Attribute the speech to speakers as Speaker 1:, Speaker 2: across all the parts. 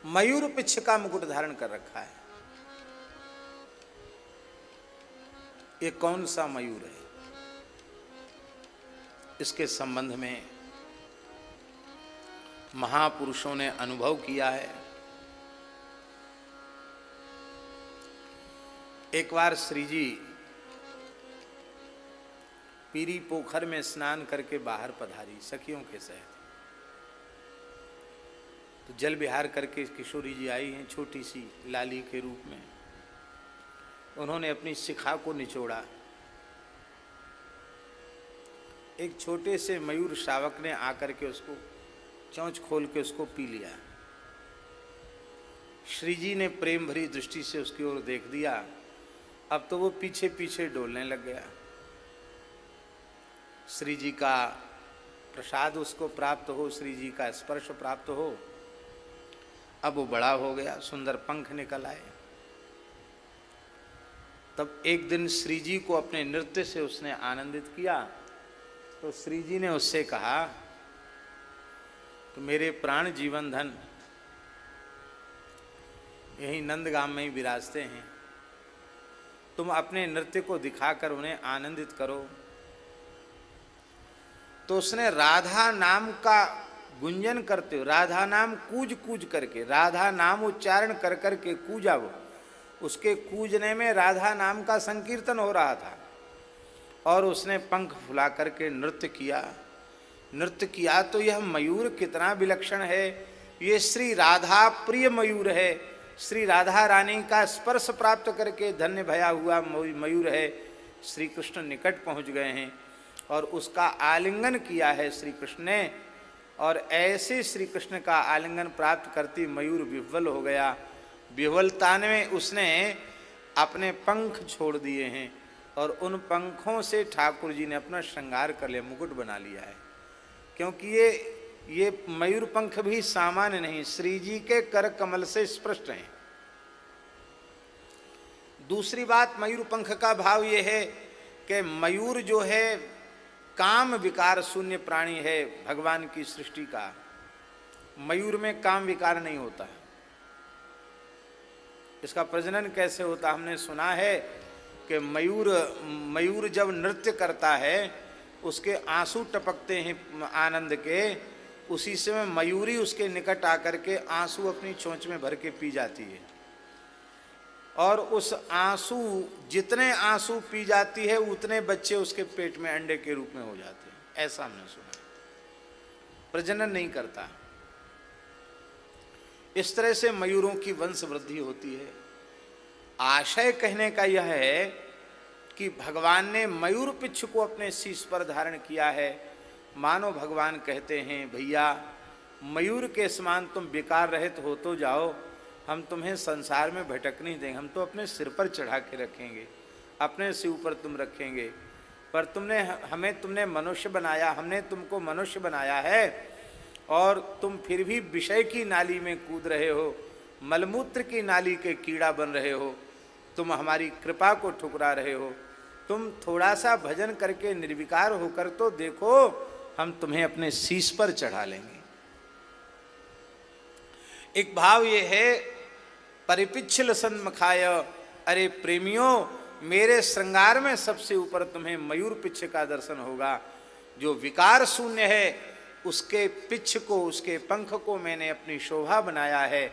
Speaker 1: मयूर पिच्छ का मुकुट धारण कर रखा है। ये कौन सा मयूर है? इसके संबंध में महापुरुषों ने अनुभव किया है। एक बार श्री जी पीरी पोखर में स्नान करके बाहर पधारी सखियों के सहित। तो जल विहार करके किशोरी जी आई हैं छोटी सी लाली के रूप में। उन्होंने अपनी शिखा को निचोड़ा। एक छोटे से मयूर शावक ने आकर के उसको चोंच खोल के उसको पी लिया। श्री जी ने प्रेम भरी दृष्टि से उसकी ओर देख दिया। अब तो वो पीछे पीछे डोलने लग गया। श्री जी का प्रसाद उसको प्राप्त हो, श्री जी का स्पर्श प्राप्त हो। अब वो बड़ा हो गया, सुंदर पंख निकल आए। तब एक दिन श्री जी को अपने नृत्य से उसने आनंदित किया। तो श्री जी ने उससे कहा कि मेरे प्राण जीवन धन यही नंदगाम में ही विराजते हैं, तुम अपने नृत्य को दिखाकर उन्हें आनंदित करो। तो उसने राधा नाम का गुंजन करते हो, राधा नाम कूज कूज करके, राधा नाम उच्चारण कर करके कूजा। वो उसके कूजने में राधा नाम का संकीर्तन हो रहा था। और उसने पंख फुला करके नृत्य किया। नृत्य किया तो यह मयूर कितना विलक्षण है। ये श्री राधा प्रिय मयूर है। श्री राधा रानी का स्पर्श प्राप्त करके धन्य भया हुआ मयूर है। श्री कृष्ण निकट पहुंच गए हैं और उसका आलिंगन किया है श्री कृष्ण ने। और ऐसे श्री कृष्ण का आलिंगन प्राप्त करती मयूर विह्वल हो गया। विह्वलता में उसने अपने पंख छोड़ दिए हैं और उन पंखों से ठाकुर जी ने अपना श्रृंगार कर लिया, मुकुट बना लिया है। क्योंकि ये मयूर पंख भी सामान्य नहीं, श्री जी के कर कमल से स्पष्ट हैं। दूसरी बात, मयूर पंख का भाव ये है कि मयूर जो है काम विकार शून्य प्राणी है भगवान की सृष्टि का। मयूर में काम विकार नहीं होता है। इसका प्रजनन कैसे होता, हमने सुना है कि मयूर जब नृत्य करता है उसके आंसू टपकते हैं आनंद के। उसी समय मयूरी उसके निकट आकर के आंसू अपनी चोंच में भर के पी जाती है। और उस आंसू, जितने आंसू पी जाती है उतने बच्चे उसके पेट में अंडे के रूप में हो जाते हैं। ऐसा हमने सुना। प्रजनन नहीं करता। इस तरह से मयूरों की वंश वृद्धि होती है। आशय कहने का यह है कि भगवान ने मयूर पिच्छ को अपने शीश पर धारण किया है। मानो भगवान कहते हैं, भैया मयूर के समान तुम विकार रहित हो तो जाओ, हम तुम्हें संसार में भटक नहीं देंगे। हम तो अपने सिर पर चढ़ा के रखेंगे, अपने सिर ऊपर तुम रखेंगे। पर तुमने मनुष्य बनाया, हमने तुमको मनुष्य बनाया है और तुम फिर भी विषय की नाली में कूद रहे हो, मलमूत्र की नाली के कीड़ा बन रहे हो। तुम हमारी कृपा को ठुकरा रहे हो। तुम थोड़ा सा भजन करके निर्विकार होकर तो देखो, हम तुम्हें अपने शीश पर चढ़ा लेंगे। एक भाव ये है, परिपिच्छल सन्मखाय, अरे प्रेमियों, मेरे श्रृंगार में सबसे ऊपर तुम्हें मयूर पिच्छ का दर्शन होगा। जो विकार शून्य है उसके पिच्छ को, उसके पंख को मैंने अपनी शोभा बनाया है।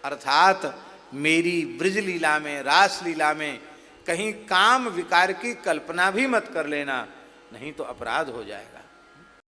Speaker 1: अर्थात मेरी ब्रज लीला में, रास लीला में कहीं काम विकार की कल्पना भी मत कर लेना, नहीं तो अपराध हो जाएगा।